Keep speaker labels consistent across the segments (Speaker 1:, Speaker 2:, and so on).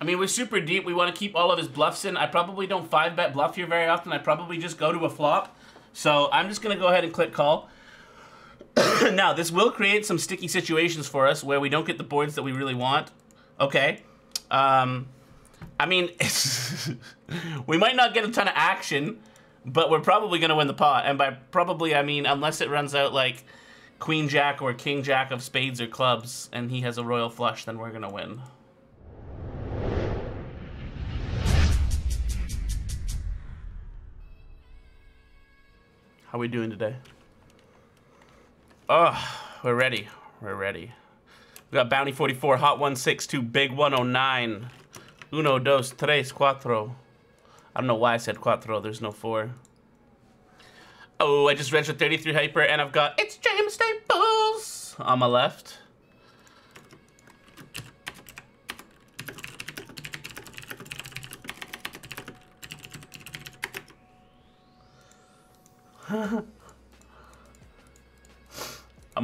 Speaker 1: I mean, we're super deep. We want to keep all of his bluffs in. I probably don't 5-bet bluff here very often. I probably just go to a flop. So I'm just going to go ahead and click call. Now, this will create some sticky situations for us where we don't get the boards that we really want. Okay. I mean, we might not get a ton of action, but we're probably going to win the pot. And by probably, I mean, unless it runs out like Queen Jack or King Jack of spades or clubs, and he has a royal flush, then we're going to win. How are we doing today? Oh, we're ready. We're ready. We got Bounty 44, Hot 162, Big 109. Uno, dos, tres, cuatro. I don't know why I said cuatro. There's no 4. Oh, I just registered 33 hyper, and I've got It's James Staples on my left. I'm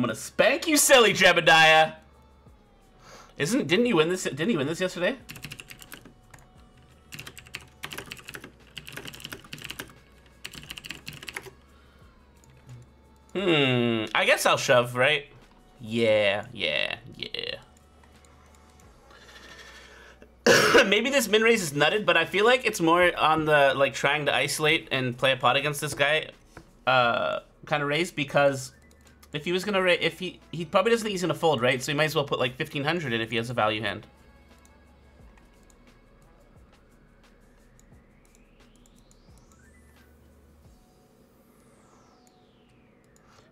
Speaker 1: gonna spank you silly, Jebediah. Didn't you win this? Didn't you win this yesterday? I guess I'll shove, right? Yeah. Maybe this min raise is nutted, but I feel like it's more on the like trying to isolate and play a pot against this guy kind of raise, because if he was gonna raise, if he probably doesn't think he's gonna fold, right? So he might as well put like 1500 in if he has a value hand.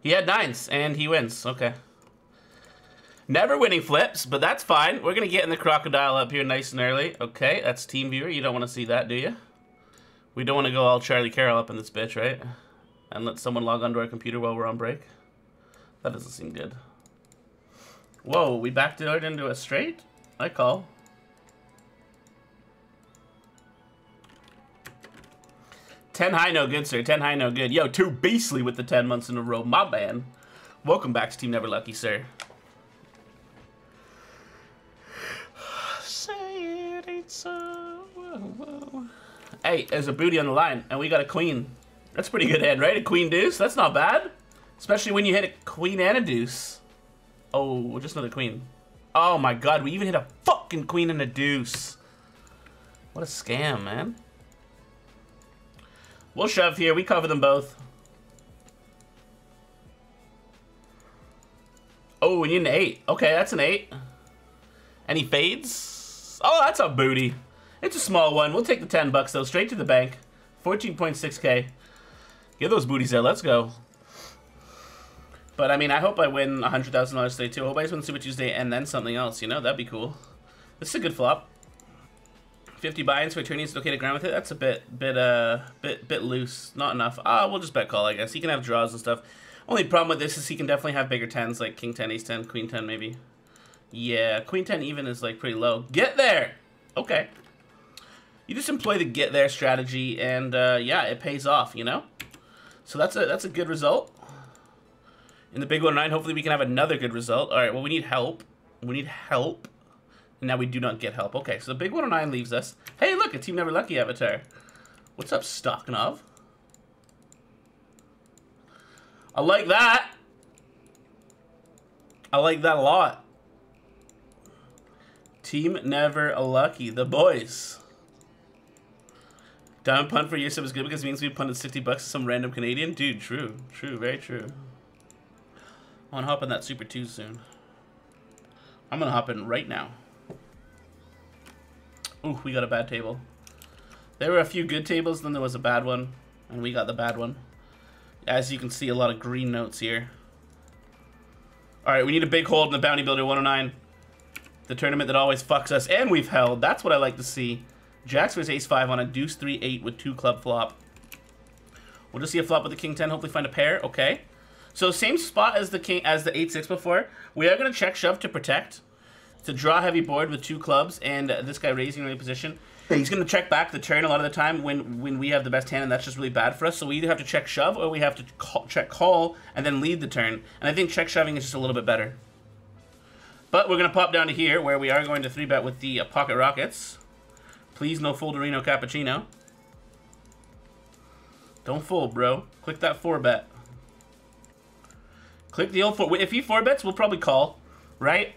Speaker 1: He had 9s, and he wins. Okay. Never winning flips, but that's fine. We're going to get in the crocodile up here nice and early. Okay, that's Team Viewer. You don't want to see that, do you? We don't want to go all Charlie Carroll up in this bitch, right? And let someone log onto our computer while we're on break. That doesn't seem good. Whoa, we backdoored into a straight? I call. Ten high, no good, sir. 10 high, no good. Yo, too beastly with the 10 months in a row. My man. Welcome back to Team Never Lucky, sir. Say it ain't so. Whoa, whoa. Hey, there's a booty on the line, and we got a queen. That's a pretty good hand, right? A queen deuce? That's not bad. Especially when you hit a queen and a deuce. Oh, just another queen. Oh my god, we even hit a fucking queen and a deuce. What a scam, man. We'll shove here. We cover them both. Oh, we need an 8. Okay, that's an 8. And he fades. Oh, that's a booty. It's a small one. We'll take the 10 bucks, though. Straight to the bank. 14.6K. Give those booties there. Let's go. But, I mean, I hope I win $100,000 today, too. I hope I just win Super Tuesday and then something else. You know, that'd be cool. This is a good flop. 50 buy-ins for attorneys. Okay to ground with it. That's a bit loose. Not enough. We'll just bet call, I guess. He can have draws and stuff. Only problem with this is he can definitely have bigger 10s, like King 10, Ace 10, Queen 10, maybe. Yeah, Queen 10 even is like pretty low. Get there. Okay. You just employ the get there strategy, and yeah, it pays off. You know. So that's a good result. In the big 1-9, hopefully we can have another good result. All right. Well, we need help. We need help. And now we do not get help. Okay, so the big 109 leaves us. Hey, look, a Team Never Lucky avatar. What's up, Stocknov? I like that. I like that a lot. Team Never Lucky, the boys. Down punt for your sub is good because it means we punted 60 bucks to some random Canadian. Dude, true. True, very true. I want to hop on that Super 2 soon. I'm going to hop in right now. Ooh, we got a bad table. There were a few good tables, then there was a bad one, and we got the bad one. As you can see, a lot of green notes here. Alright, we need a big hold in the Bounty Builder 109. The tournament that always fucks us, and we've held. That's what I like to see. Jacks versus Ace 5 on a Deuce 3-8 with 2 club flop. We'll just see a flop with the King 10, hopefully find a pair. Okay. So same spot as the King, as the 8-6 before. We are going to check shove to protect. To draw heavy board with 2 clubs, and this guy raising early position. He's going to check back the turn a lot of the time when we have the best hand, and that's just really bad for us. So we either have to check shove, or we have to check call, and then lead the turn. And I think check shoving is just a little bit better. But we're going to pop down to here, where we are going to 3-bet with the Pocket Rockets. Please no Folderino Cappuccino. Don't fold, bro. Click that 4-bet. Click the old 4. If he 4-bets, we'll probably call, right?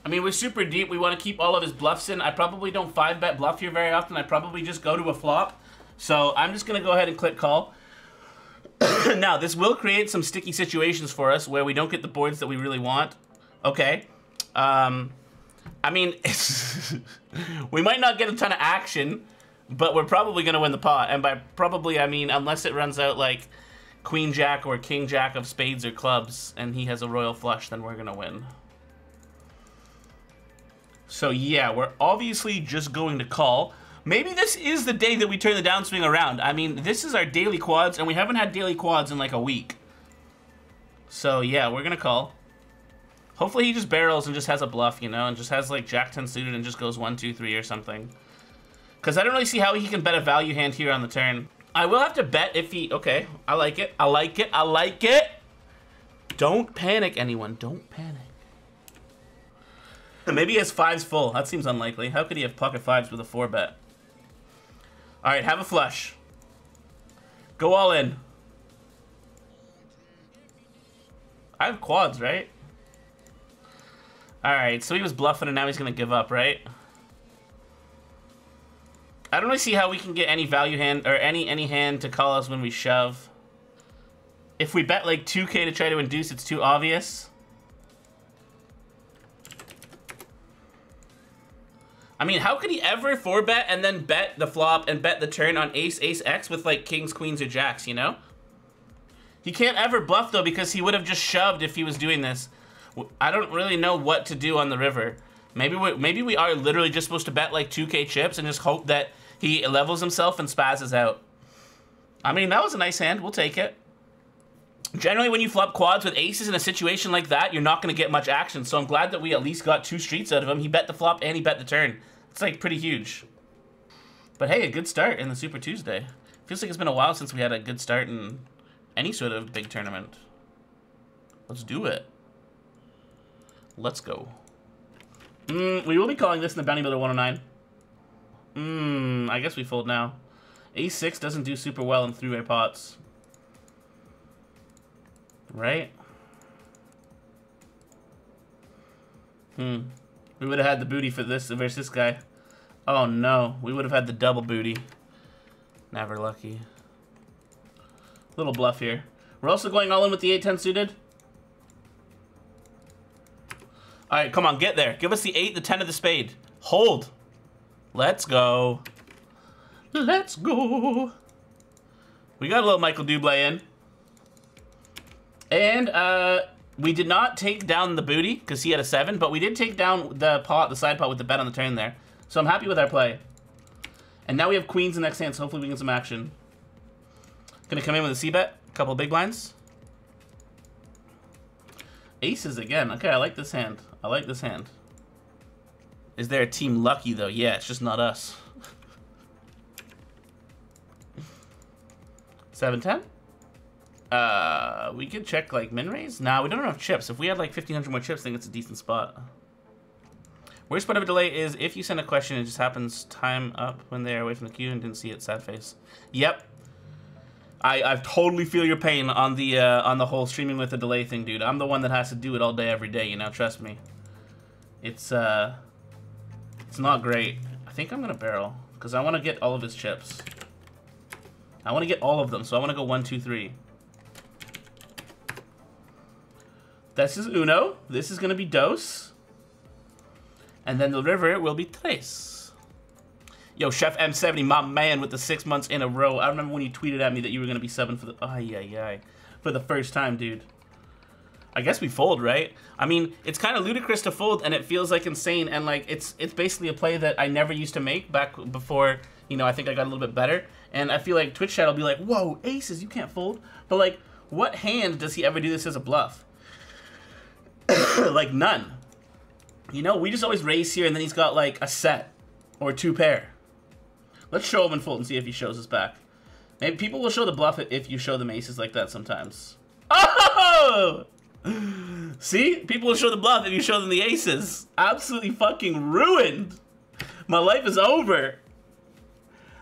Speaker 1: I mean, we're super deep. We want to keep all of his bluffs in. I probably don't 5-bet bluff here very often. I probably just go to a flop. So I'm just going to go ahead and click call. Now, this will create some sticky situations for us where we don't get the boards that we really want. Okay. I mean, we might not get a ton of action, but we're probably going to win the pot. And by probably, I mean, unless it runs out like Queen Jack or King Jack of spades or clubs and he has a royal flush, then we're going to win. So yeah, we're obviously just going to call. Maybe this is the day that we turn the downswing around. I mean, this is our daily quads, and we haven't had daily quads in like a week. So yeah, we're gonna call. Hopefully he just barrels and just has a bluff, you know, and just has like Jack 10 suited and just goes 1, 2, 3 or something. Because I don't really see how he can bet a value hand here on the turn. I will have to bet if he... Okay, I like it. I like it. I like it. Don't panic, anyone. Don't panic. Maybe he has 5s full. That seems unlikely. How could he have pocket 5s with a 4-bet? All right, have a flush. Go all in. I have quads, right? All right, so he was bluffing and now he's gonna give up, right? I don't really see how we can get any value hand or any hand to call us when we shove. If we bet like 2K to try to induce, it's too obvious. I mean, how could he ever 4-bet and then bet the flop and bet the turn on ace, ace, X with like kings, queens, or jacks, you know? He can't ever bluff though because he would have just shoved if he was doing this. I don't really know what to do on the river. Maybe we are literally just supposed to bet like 2K chips and just hope that he levels himself and spazzes out. I mean, that was a nice hand. We'll take it. Generally, when you flop quads with aces in a situation like that, you're not going to get much action. So I'm glad that we at least got 2 streets out of him. He bet the flop and he bet the turn. It's like pretty huge. But hey, a good start in the Super Tuesday. Feels like it's been a while since we had a good start in any sort of big tournament. Let's do it. Let's go. We will be calling this in the Bounty Builder 109. I guess we fold now. Ace 6 doesn't do super well in three-way pots. Right? We would have had the booty for this versus this guy. Oh no, we would have had the double booty. Never lucky. Little bluff here. We're also going all in with the 8-10 suited. Alright, come on, get there. Give us the 8, the 10 of the spade. Hold. Let's go. Let's go. We got a little Michael Bublé in. And we did not take down the booty because he had a 7, but we did take down the pot, the side pot with the bet on the turn there. So I'm happy with our play. And now we have queens in next hand, so hopefully we get some action. Gonna come in with a C-bet, a couple of big blinds. Aces again. Okay, I like this hand. I like this hand. Is there a team lucky though? Yeah, it's just not us. 7-10? We could check like min raise. Nah, we don't have enough chips. If we had like 1,500 more chips, I think it's a decent spot. Worst part of a delay is if you send a question, it just happens time up when they're away from the queue and didn't see it. Sad face. Yep. I totally feel your pain on the whole streaming with a delay thing, dude. I'm the one that has to do it all day, every day. You know, trust me. It's not great. I think I'm gonna barrel because I want to get all of his chips. I want to get all of them, so I want to go 1, 2, 3. This is uno. This is gonna be dos. And then the river will be tres. Yo, Chef M70, my man with the 6 months in a row. I remember when you tweeted at me that you were gonna be 7 for the for the first time, dude. I guess we fold, right? I mean, it's kind of ludicrous to fold, and it feels like insane, and like it's basically a play that I never used to make back before. You know, I think I got a little bit better, and I feel like Twitch chat will be like, "Whoa, aces, you can't fold." But like, what hand does he ever do this as a bluff? Like none. You know, we just always raise here, and then he's got like a set or 2 pair. Let's show him and fold and see if he shows us back. Maybe people will show the bluff if you show them aces like that sometimes. Oh! See? People will show the bluff if you show them the aces. Absolutely fucking ruined. My life is over.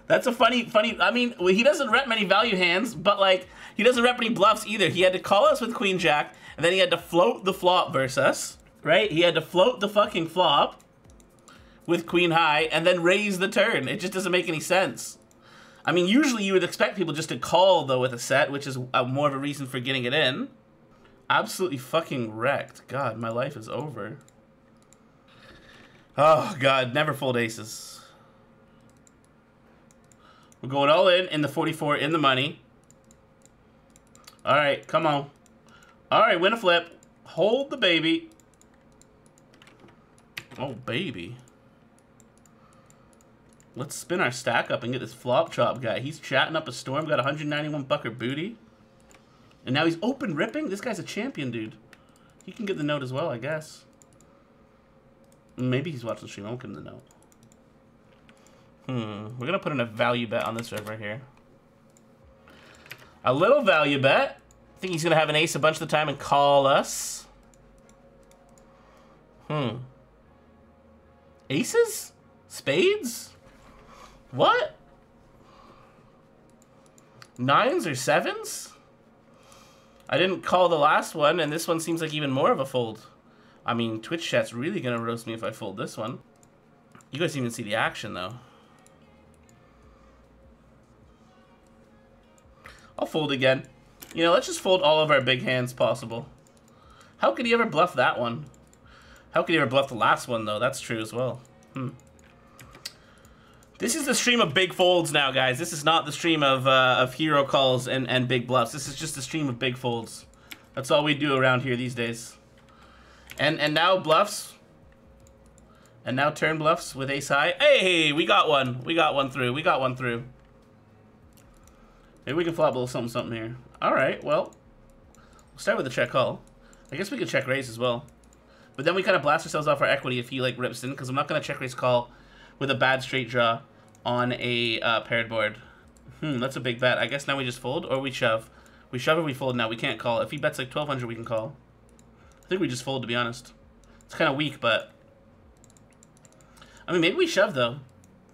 Speaker 1: That's a funny, I mean, he doesn't rep many value hands, but like, he doesn't rep any bluffs either. He had to call us with Queen Jack, and then he had to float the flop versus us, right? He had to float the fucking flop with Queen High, and then raise the turn. It just doesn't make any sense. I mean, usually you would expect people just to call, though, with a set, which is more of a reason for getting it in. Absolutely fucking wrecked. God, my life is over. Oh, God, never fold aces. We're going all in the 44 in the money. All right, come on. All right, win a flip. Hold the baby. Oh, baby. Let's spin our stack up and get this flop chop guy. He's chatting up a storm, got 191 bucker booty. And now he's open ripping? This guy's a champion, dude. He can get the note as well, I guess. Maybe he's watching the stream. I won't give him the note. We're going to put in a value bet on this river here. A little value bet. I think he's going to have an ace a bunch of the time and call us. Aces? Spades? What? Nines or sevens? I didn't call the last one, and this one seems like even more of a fold. I mean, Twitch chat's really going to roast me if I fold this one. You guys didn't even see the action, though. I'll fold again. You know, let's just fold all of our big hands possible. How could he ever bluff that one? How could he ever bluff the last one, though? That's true as well. This is the stream of big folds now, guys. This is not the stream of hero calls and big bluffs. This is just the stream of big folds. That's all we do around here these days. And now bluffs. And now turn bluffs with ace high. Hey, we got one. We got one through. We got one through. Maybe we can flop a little something here. All right, well, we'll start with the check call. I guess we could check raise as well. But then we kind of blast ourselves off our equity if he, like, rips in, because I'm not going to check raise call with a bad straight draw on a paired board. That's a big bet. I guess now we just fold, or we shove. We shove or we fold now. We can't call. If he bets, like, 1,200, we can call. I think we just fold, to be honest. It's kind of weak, but... I mean, maybe we shove, though.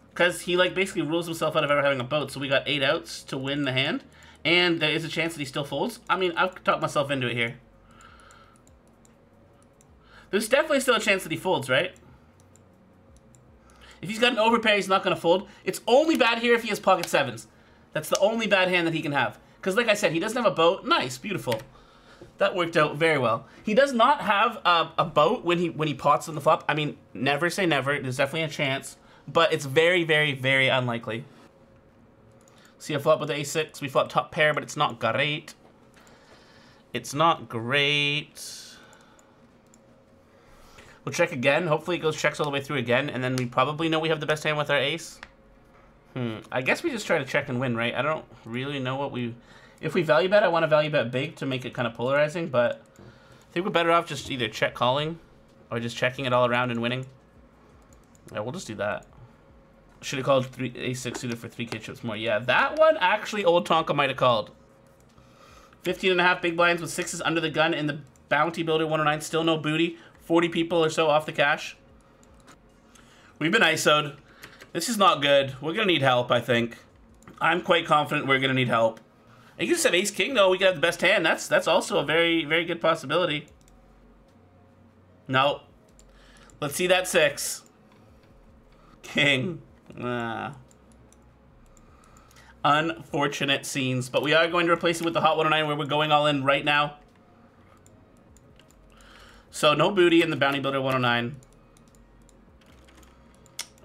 Speaker 1: Because he, like, basically rules himself out of ever having a boat, so we got 8 outs to win the hand. And there is a chance that he still folds. I mean, I've talked myself into it here. There's definitely still a chance that he folds, right? If he's got an overpair, he's not going to fold. It's only bad here if he has pocket sevens. That's the only bad hand that he can have. Because, like I said, he doesn't have a boat. Nice, beautiful. That worked out very well. He does not have a boat when he pots on the flop. I mean, never say never. There's definitely a chance. But it's very, very, very unlikely. See a flop with the a6. We flop top pair, but it's not great. It's not great. We'll check again. Hopefully it goes checks all the way through again, and then we probably know we have the best hand with our ace. I guess we just try to check and win, right? I don't really know what we... If we value bet, I want to value bet big to make it kind of polarizing, but I think we're better off just either check calling or just checking it all around and winning. Yeah, we'll just do that. Should have called a6 suited for 3K chips more. Yeah, that one actually old Tonka might have called. 15.5 big blinds with 6s under the gun in the Bounty Builder 109. Still no booty. 40 people or so off the cash. We've been ISO'd. This is not good. We're going to need help, I think. I'm quite confident we're going to need help. And you can just have ace-king, though. We could have the best hand. That's also a very, very good possibility. No. Let's see that 6. King. Unfortunate scenes. But we are going to replace it with the Hot 109 where we're going all in right now. So no booty in the Bounty Builder 109.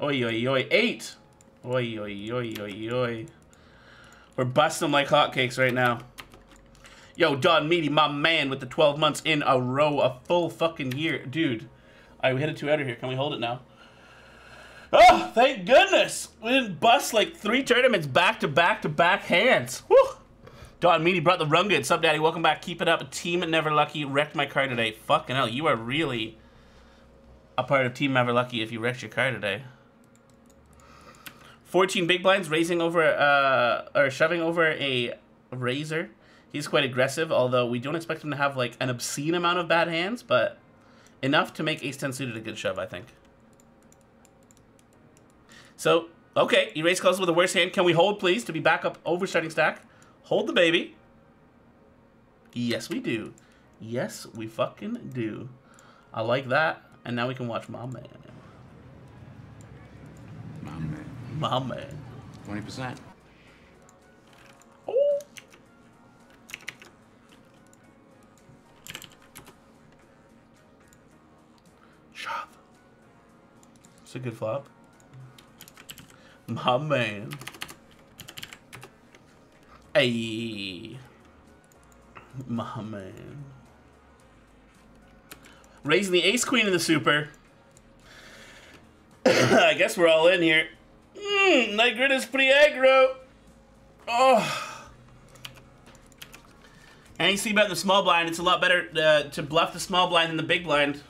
Speaker 1: Oi, oi, oi. 8. Oi, oi, oi, oi, oi. We're busting them like hotcakes right now. Yo, Don Meaty, my man, with the 12 months in a row, a full fucking year. Dude, we hit a 2-outer here. Can we hold it now? Oh, thank goodness. We didn't bust like 3 tournaments back-to-back-to-back hands. Woo! Don Meaty brought the run good. Sup, Daddy? Welcome back. Keep it up. Team Never Lucky wrecked my car today. Fucking hell, you are really a part of Team Never Lucky if you wrecked your car today. 14 big blinds, raising over, or shoving over a razor. He's quite aggressive, although we don't expect him to have like an obscene amount of bad hands, but enough to make ace-10 suited a good shove, I think. So, okay, erase calls with the worst hand. Can we hold, please, to be back up over starting stack? Hold the baby. Yes, we do. Yes, we fucking do. I like that. And now we can watch my man.
Speaker 2: My man.
Speaker 1: My man.
Speaker 2: 20%.
Speaker 1: Oh. Shove. It's a good flop. My man. Hey. My man. Raising the ace queen in the super. I guess we're all in here. Night grid is pretty aggro. Oh. And you see about the small blind, it's a lot better to bluff the small blind than the big blind.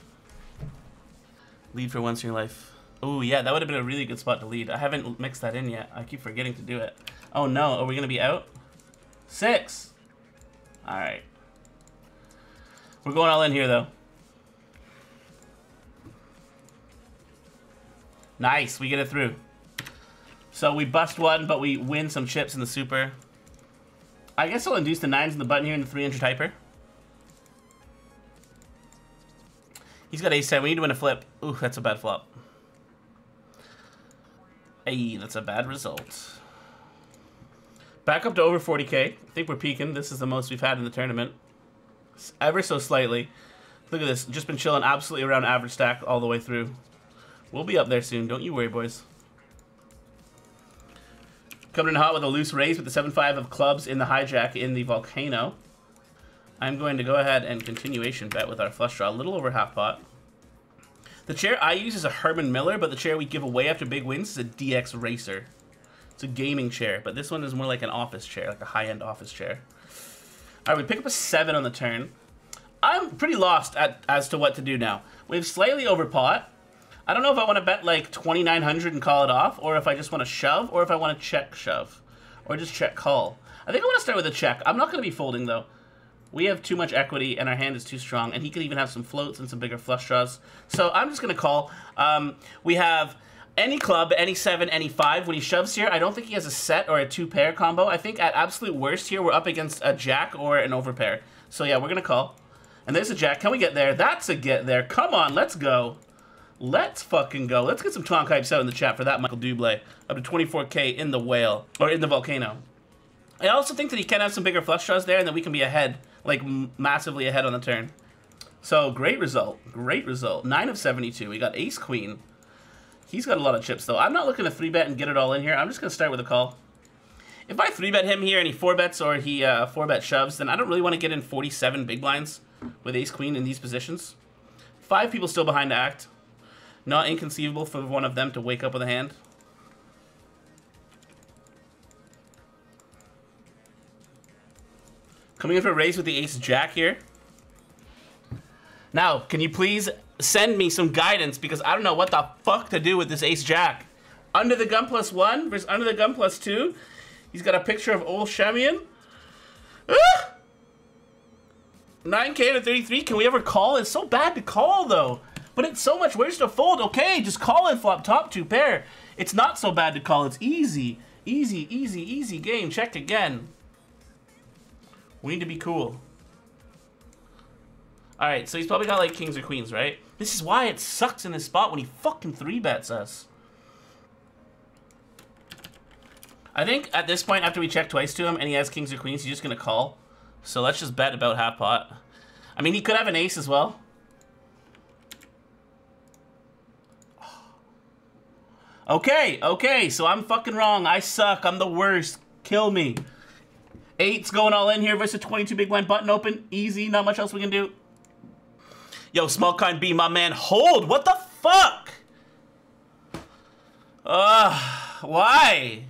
Speaker 1: Lead for once in your life. Oh yeah, that would have been a really good spot to lead. I haven't mixed that in yet. I keep forgetting to do it. Oh no, are we gonna be out? 6. All right. We're going all in here though. Nice, we get it through. So we bust one, but we win some chips in the super. I guess I'll induce the 9s in the button here in the 3-inch hyper. He's got ace 10. We need to win a flip. Ooh, that's a bad flop. Hey, that's a bad result. Back up to over 40k. I think we're peaking. This is the most we've had in the tournament. Ever so slightly. Look at this. Just been chilling absolutely around average stack all the way through. We'll be up there soon. Don't you worry, boys. Coming in hot with a loose raise with the 7-5 of clubs in the hijack in the volcano. I'm going to go ahead and continuation bet with our flush draw. A little over half pot. The chair I use is a Herman Miller, but the chair we give away after big wins is a DX Racer. It's a gaming chair, but this one is more like an office chair, like a high-end office chair. All right, we pick up a 7 on the turn. I'm pretty lost as to what to do now. We've slightly over pot. I don't know if I want to bet like 2,900 and call it off, or if I just want to shove, or if I want to check shove, or just check call. I think I want to start with a check. I'm not going to be folding though. We have too much equity, and our hand is too strong, and he could even have some floats and some bigger flush draws. So I'm just going to call. We have any club, any 7, any 5. When he shoves here, I don't think he has a set or a 2-pair combo. I think at absolute worst here, we're up against a jack or an overpair. So yeah, we're going to call. And there's a jack. Can we get there? That's a get there. Come on, let's go. Let's fucking go. Let's get some Tonk hypes out in the chat for that Michael Dublé. Up to 24k in the whale, or in the volcano. I also think that he can have some bigger flush draws there, and then we can be ahead, like massively ahead on the turn. So great result. Great result. 9 of 72. We got ace queen. He's got a lot of chips though. I'm not looking to 3-bet and get it all in here. I'm just gonna start with a call. If I 3-bet him here and he 4-bets or he 4-bet shoves, then I don't really want to get in 47 big blinds with ace queen in these positions. 5 people still behind to act. Not inconceivable for one of them to wake up with a hand. Coming in for a raise with the ace jack here. Now, can you please send me some guidance, because I don't know what the fuck to do with this ace jack. Under the gun +1 versus under the gun +2. He's got a picture of old Shamian. 9k to 33. Can we ever call? It's so bad to call though. But it's so much worse to fold. Okay, just call and flop top 2 pair. It's not so bad to call. It's easy. Easy, easy, easy game. Check again. We need to be cool. Alright, so he's probably got like kings or queens, right? This is why it sucks in this spot when he fucking 3-bets us. I think at this point, after we check twice to him and he has kings or queens, he's just going to call. So let's just bet about half pot. I mean, he could have an ace as well. Okay, okay, so I'm fucking wrong. I suck. I'm the worst. Kill me. 8's going all in here versus 22 big blind button open. Easy, not much else we can do. Yo, small kind B, my man. Hold. What the fuck? Why?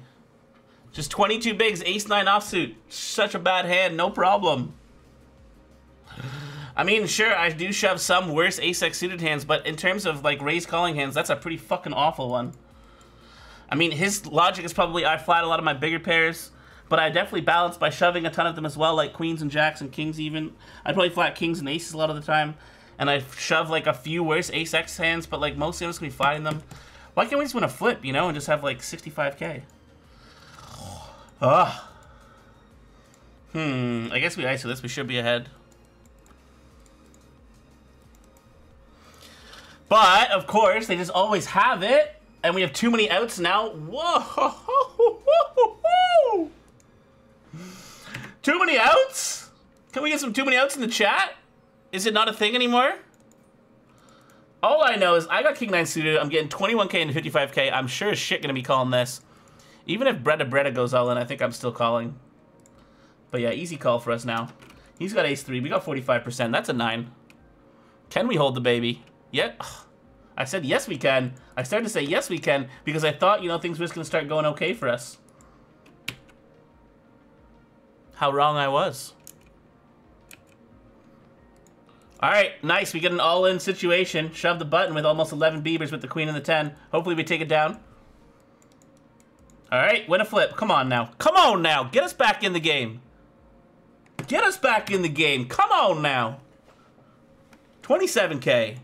Speaker 1: Just 22 bigs, ace 9 offsuit. Such a bad hand, no problem. I mean, sure, I do shove some worse ace-x suited hands, but in terms of like raise calling hands, that's a pretty fucking awful one. I mean, his logic is probably I flat a lot of my bigger pairs, but I definitely balance by shoving a ton of them as well, like queens and jacks and kings even. I probably flat kings and aces a lot of the time, and I shove like a few worse ace-x hands, but like mostly I'm just gonna be flatting them. Why can't we just win a flip, you know, and just have like 65K? Ugh. I guess we ISO this. We should be ahead. But, of course, they just always have it. And we have too many outs now. Whoa! Too many outs? Can we get some too many outs in the chat? Is it not a thing anymore? All I know is I got King 9 suited. I'm getting 21K into 55K. I'm sure as shit gonna be calling this. Even if Breda goes all in, I think I'm still calling. But yeah, easy call for us now. He's got ace 3. We got 45%. That's a 9. Can we hold the baby? Yeah. I said yes we can. I started to say yes we can because I thought, you know, things were just gonna start going okay for us. How wrong I was. Alright, nice. We get an all-in situation. Shove the button with almost 11 beavers with the queen and the 10. Hopefully we take it down. Alright, win a flip. Come on now. Come on now. Get us back in the game. Get us back in the game. Come on now. 27K.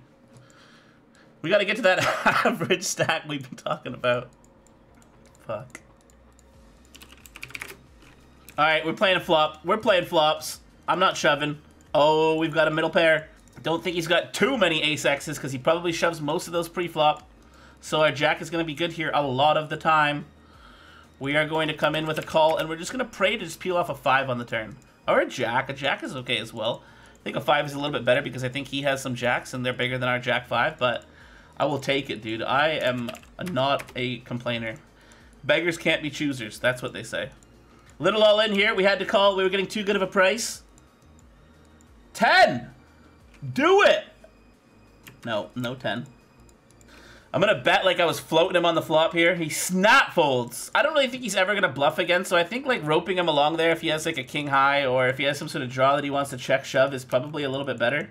Speaker 1: We gotta get to that average stack we've been talking about. Fuck. Alright, we're playing a flop. We're playing flops. I'm not shoving. Oh, we've got a middle pair. Don't think he's got too many ace X's because he probably shoves most of those pre-flop. So our jack is going to be good here a lot of the time. We are going to come in with a call, and we're just going to pray to just peel off a 5 on the turn. Or a jack. A jack is okay as well. I think a 5 is a little bit better because I think he has some jacks, and they're bigger than our jack 5, but I will take it, dude. I am not a complainer. Beggars can't be choosers. That's what they say. Little all in here. We had to call. We were getting too good of a price. 10! Do it! No, no 10. I'm gonna bet like I was floating him on the flop here. He snap folds. I don't really think he's ever gonna bluff again, so I think like roping him along there if he has like a king high or if he has some sort of draw that he wants to check shove is probably a little bit better.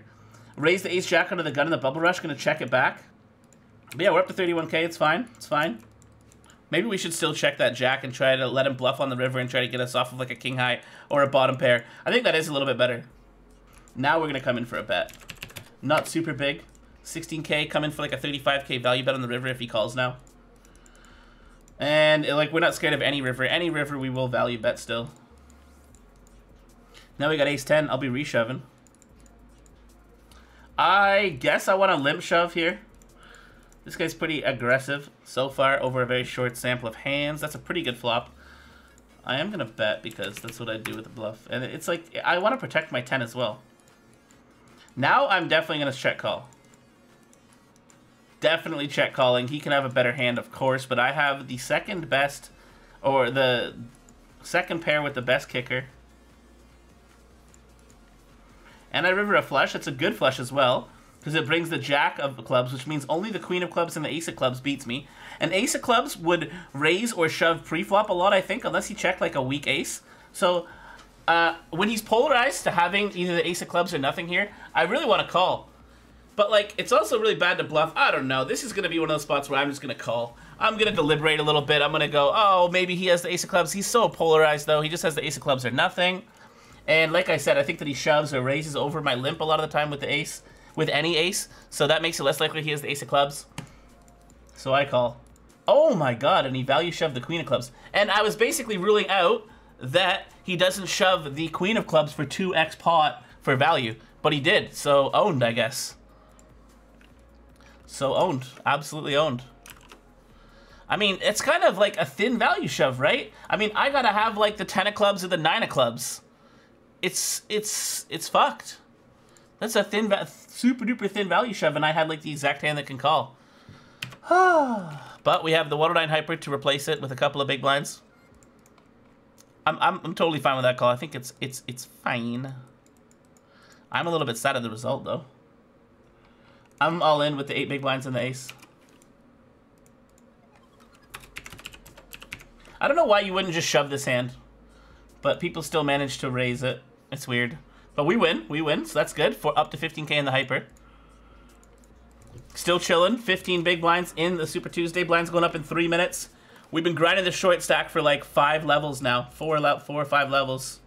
Speaker 1: Raise the ace jack under the gun in the bubble rush, gonna check it back. But yeah, we're up to 31K, it's fine, it's fine. Maybe we should still check that jack and try to let him bluff on the river and try to get us off of like a king high or a bottom pair. I think that is a little bit better. Now we're gonna come in for a bet. Not super big. 16K, come in for like a 35K value bet on the river if he calls now. And like we're not scared of any river. Any river we will value bet still. Now we got ace 10. I'll be reshoving. I guess I want a limp shove here. This guy's pretty aggressive so far over a very short sample of hands. That's a pretty good flop. I am gonna bet because that's what I do with the bluff. And it's like I want to protect my 10 as well. Now I'm definitely gonna check call. Definitely check calling. He can have a better hand, of course, but I have the second best, or the second pair with the best kicker. And I river a flush. It's a good flush as well, because it brings the jack of clubs, which means only the queen of clubs and the ace of clubs beats me. And ace of clubs would raise or shove pre-flop a lot, I think, unless he checked like a weak ace. So when he's polarized to having either the ace of clubs or nothing here, I really want to call. But, like, it's also really bad to bluff. I don't know. This is going to be one of those spots where I'm just going to call. I'm going to deliberate a little bit. I'm going to go, oh, maybe he has the ace of clubs. He's so polarized, though. He just has the ace of clubs or nothing. And like I said, I think that he shoves or raises over my limp a lot of the time with the ace, with any ace. So that makes it less likely he has the ace of clubs. So I call. Oh, my God. And he value shoved the queen of clubs. And I was basically ruling out that he doesn't shove the queen of clubs for 2x pot for value. But he did. So owned, I guess. So owned. Absolutely owned. I mean, it's kind of like a thin value shove, right? I mean, I gotta have like the 10 of clubs or the 9 of clubs. It's fucked. That's a thin, super duper thin value shove, and I had like the exact hand that can call. But we have the 109 hyper to replace it with a couple of big blinds. I'm totally fine with that call. I think it's fine. I'm a little bit sad of the result though. I'm all in with the 8 big blinds and the ace. I don't know why you wouldn't just shove this hand, but people still manage to raise it. It's weird. But we win, so that's good. For up to 15K in the hyper. Still chilling, 15 big blinds in the Super Tuesday. Blinds going up in 3 minutes. We've been grinding the short stack for like 5 levels now. 4 or 5 levels.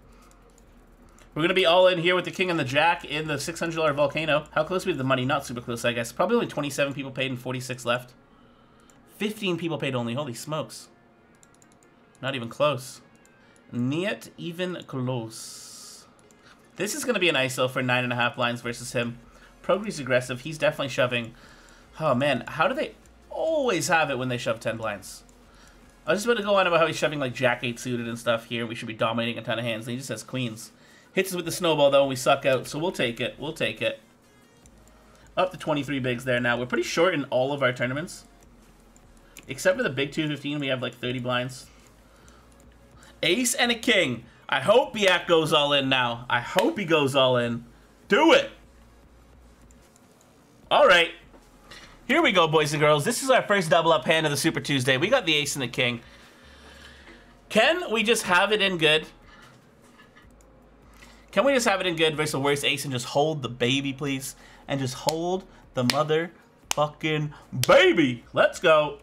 Speaker 1: We're going to be all in here with the king and the jack in the $600 volcano. How close are we to the money? Not super close, I guess. Probably only 27 people paid and 46 left. 15 people paid only. Holy smokes. Not even close. Niet even close. This is going to be an ISO for 9.5 blinds versus him. Progress aggressive. He's definitely shoving. Oh, man. How do they always have it when they shove 10 blinds? I was just about to go on about how he's shoving like Jack 8 suited and stuff here. We should be dominating a ton of hands. And he just has queens. Hits us with the snowball, though, and we suck out. So we'll take it. We'll take it. Up to 23 bigs there now. We're pretty short in all of our tournaments. Except for the big 215, we have like 30 blinds. Ace and a king. I hope Biak goes all in now. I hope he goes all in. Do it! Alright. Here we go, boys and girls. This is our first double up hand of the Super Tuesday. We got the ace and the king. Can we just have it in good? Can we just have it in good versus the worst ace and just hold the baby, please? And just hold the motherfucking baby. Let's go.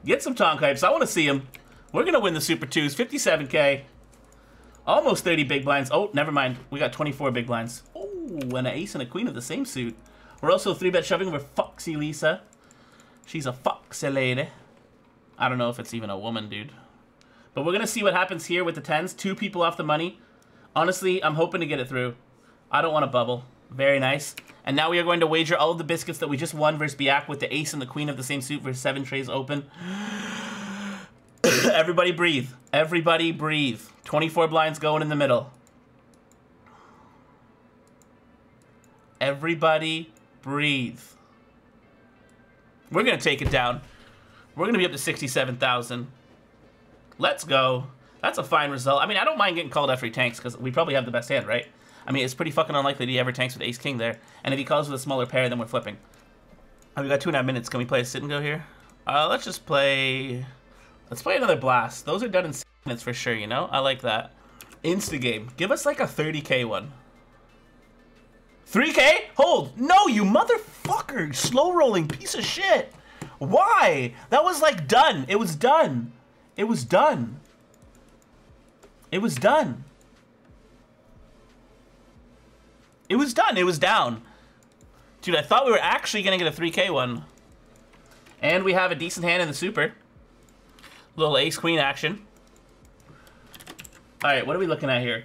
Speaker 1: Get some Tonk hypes. I want to see him. We're going to win the Super 2s. 57K. Almost 30 big blinds. Oh, never mind. We got 24 big blinds. Oh, and an ace and a queen of the same suit. We're also 3-bet shoving with Foxy Lisa. She's a foxy lady. I don't know if it's even a woman, dude. But we're going to see what happens here with the 10s. 2 people off the money. Honestly, I'm hoping to get it through. I don't want to bubble. Very nice. And now we are going to wager all of the biscuits that we just won versus Biak with the ace and the queen of the same suit versus 7 trays open. Everybody breathe. Everybody breathe. 24 blinds going in the middle. Everybody breathe. We're going to take it down. We're going to be up to 67,000. Let's go. That's a fine result. I mean, I don't mind getting called every tanks because we probably have the best hand, right? I mean, it's pretty fucking unlikely that he ever tanks with ace-king there. And if he calls with a smaller pair, then we're flipping. We got 2.5 minutes. Can we play a sit and go here? Let's just play... Let's play another blast. Those are done in 6 minutes for sure, you know? I like that. Insta-game. Give us like a 30K one. 3K? Hold. No, you motherfucker. Slow-rolling piece of shit. Why? That was like done. It was done. It was done. It was done. It was done. It was down. Dude, I thought we were actually going to get a 3K one. And we have a decent hand in the super. Little ace-queen action. Alright, what are we looking at here?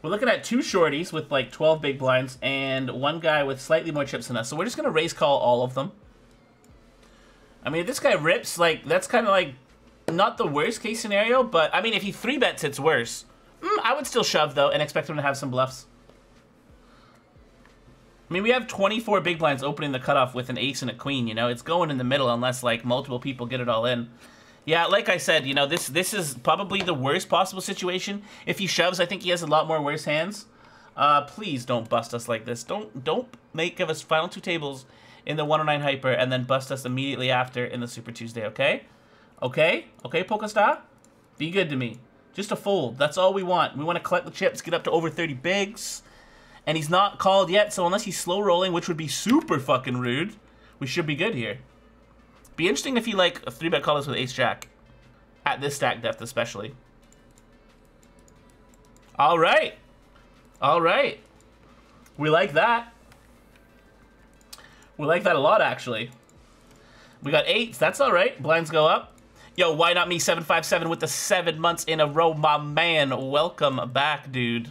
Speaker 1: We're looking at 2 shorties with like 12 big blinds and 1 guy with slightly more chips than us. So we're just going to raise call all of them. I mean, if this guy rips, like, that's kind of like not the worst case scenario, but I mean, if he 3-bets, it's worse. I would still shove, though, and expect him to have some bluffs. I mean, we have 24 big blinds opening the cutoff with an ace and a queen, you know? It's going in the middle unless, like, multiple people get it all in. Yeah, like I said, you know, this is probably the worst possible situation. If he shoves, I think he has a lot more worse hands. Please don't bust us like this. Don't give us final 2 tables in the 109 hyper and then bust us immediately after in the Super Tuesday, okay? Okay? Okay, Polkastar? Be good to me. Just a fold. That's all we want. We want to collect the chips, get up to over 30 bigs. And he's not called yet, so unless he's slow rolling, which would be super fucking rude, we should be good here. Be interesting if he, like, a 3-bet call us with ace-jack. At this stack depth, especially. Alright. Alright. We like that. We like that a lot, actually. We got 8s. That's alright. Blinds go up. Yo, why not me 757 with the 7 months in a row, my man. Welcome back, dude.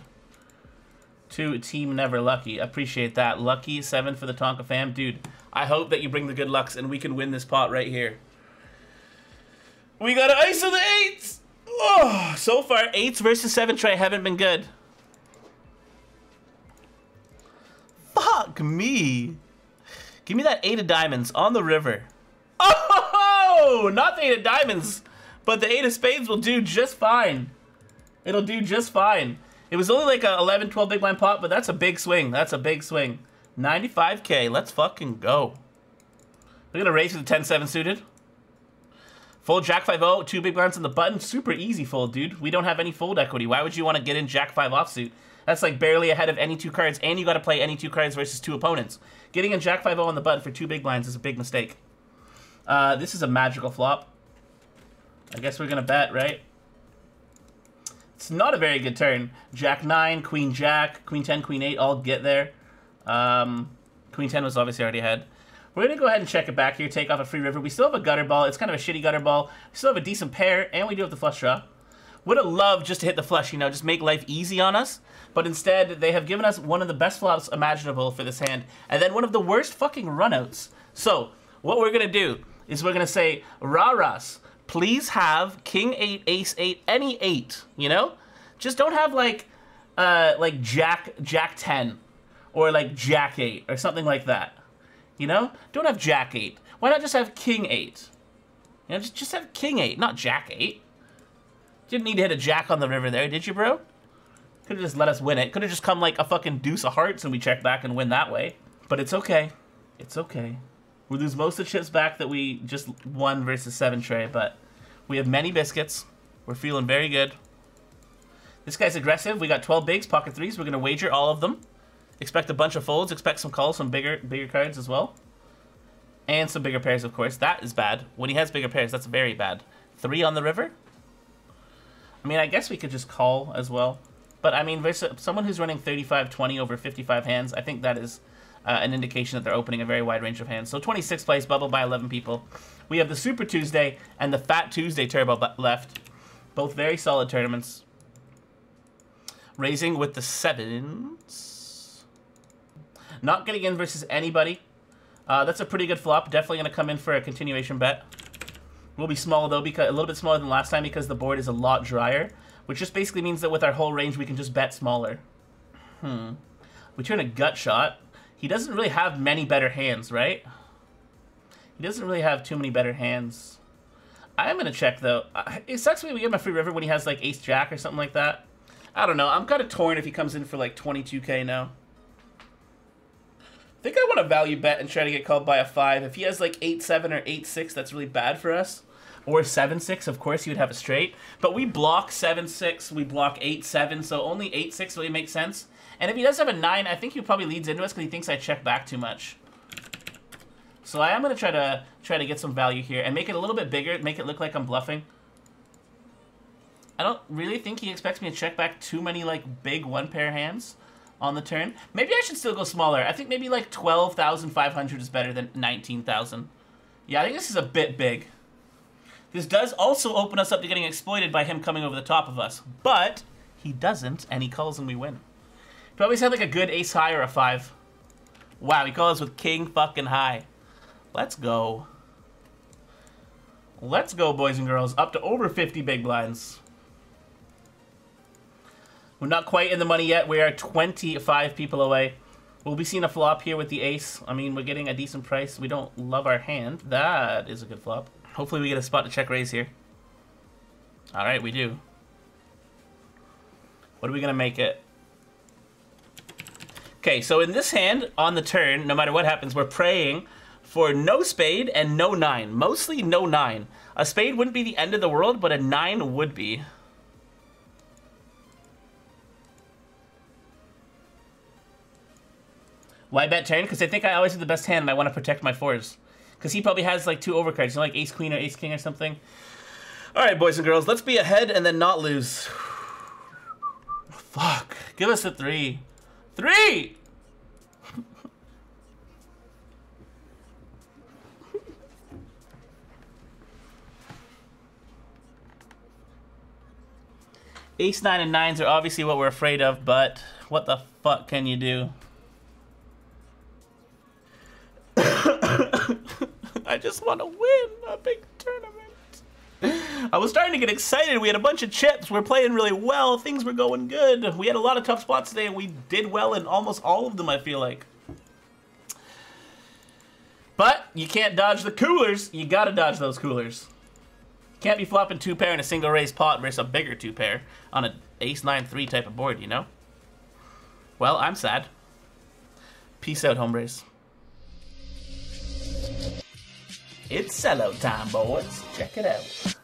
Speaker 1: To Team Never Lucky. Appreciate that. Lucky 7 for the Tonka fam. Dude, I hope that you bring the good lucks and we can win this pot right here. We got an ice of the 8s! Oh, so far, 8s versus 7 tray haven't been good. Fuck me. Give me that 8 of diamonds on the river. Oh, not the 8 of diamonds, but the 8 of spades will do just fine. It'll do just fine. It was only like a 11, 12 big blind pot, but that's a big swing. That's a big swing. 95K. Let's fucking go. We're going to raise to the 10-7 suited. Fold Jack 5-0, 2 big blinds on the button. Super easy fold, dude. We don't have any fold equity. Why would you want to get in Jack 5 offsuit? That's like barely ahead of any 2 cards, and you got to play any 2 cards versus 2 opponents. Getting in Jack 5-0 on the button for 2 big blinds is a big mistake. This is a magical flop. I guess we're going to bet, right? It's not a very good turn. Jack 9, Queen Jack, Queen 10, Queen 8 all get there. Queen 10 was obviously already ahead. We're going to go ahead and check it back here, take off a free river. We still have a gutter ball. It's kind of a shitty gutter ball. We still have a decent pair, and we do have the flush draw. Would have loved just to hit the flush, you know, just make life easy on us. But instead, they have given us one of the best flops imaginable for this hand, and then one of the worst fucking runouts. So, what we're going to do is we're going to say, Raras, please have King 8, Ace 8, any 8, you know? Just don't have like Jack 10, or like Jack 8, or something like that. You know? Don't have Jack 8. Why not just have King 8? You know, just have King 8, not Jack 8. Didn't need to hit a Jack on the river there, did you, bro? Could have just let us win it. Could have just come like a fucking deuce of hearts and we check back and win that way. But it's okay. It's okay. We lose most of the chips back that we just won versus 7 tray, but we have many biscuits. We're feeling very good. This guy's aggressive. We got 12 bigs, pocket threes. We're going to wager all of them. Expect a bunch of folds. Expect some calls, some bigger cards as well. And some bigger pairs, of course. That is bad. When he has bigger pairs, that's very bad. 3 on the river? I mean, I guess we could just call as well. But, I mean, versus someone who's running 35-20 over 55 hands, I think that is an indication that they're opening a very wide range of hands. So 26th place, bubble by 11 people. We have the Super Tuesday and the Fat Tuesday Turbo left. Both very solid tournaments. Raising with the 7s. Not getting in versus anybody. That's a pretty good flop. Definitely going to come in for a continuation bet. Will be small, though, because a little bit smaller than last time because the board is a lot drier. Which just basically means that with our whole range, we can just bet smaller. We turn a gut shot. He doesn't really have many better hands, right? He doesn't really have too many better hands. I am going to check, though. It sucks when we give him a free river when he has, like, ace-jack or something like that. I don't know. I'm kind of torn if he comes in for, like, 22k now. I think I want to value bet and try to get called by a 5. If he has, like, 8-7 or 8-6, that's really bad for us. Or 7-6, of course, he would have a straight. But we block 7-6, we block 8-7, so only 8-6 really makes sense. And if he does have a 9, I think he probably leads into us because he thinks I check back too much. So I am going to try to get some value here and make it a little bit bigger, make it look like I'm bluffing. I don't really think he expects me to check back too many, like, big one-pair hands on the turn. Maybe I should still go smaller. I think maybe, like, 12,500 is better than 19,000. Yeah, I think this is a bit big. This does also open us up to getting exploited by him coming over the top of us. But he doesn't, and he calls and we win. He always had like a good ace high or a 5. Wow, he calls with king fucking high. Let's go. Let's go, boys and girls. Up to over 50 big blinds. We're not quite in the money yet. We are 25 people away. We'll be seeing a flop here with the ace. I mean, we're getting a decent price. We don't love our hand. That is a good flop. Hopefully we get a spot to check raise here. Alright, we do. What are we going to make it? Okay, so in this hand, on the turn, no matter what happens, we're praying for no spade and no 9. Mostly no 9. A spade wouldn't be the end of the world, but a 9 would be. Why bet turn? Because I think I always have the best hand and I want to protect my 4s. Because he probably has like 2 overcards, you know, like ace queen or ace king or something. Alright, boys and girls, let's be ahead and then not lose. Fuck. Give us a 3. 3! Ace 9 and 9s are obviously what we're afraid of, but what the fuck can you do? I just want to win a big tournament. I was starting to get excited. We had a bunch of chips. We're playing really well. Things were going good. We had a lot of tough spots today, and we did well in almost all of them, I feel like. But you can't dodge the coolers. You got to dodge those coolers. You can't be flopping 2-pair in a single raise pot versus a bigger 2-pair on an ace 9-3 type of board, you know? Well, I'm sad. Peace out, hombres. It's sellout time, boys. Check it out.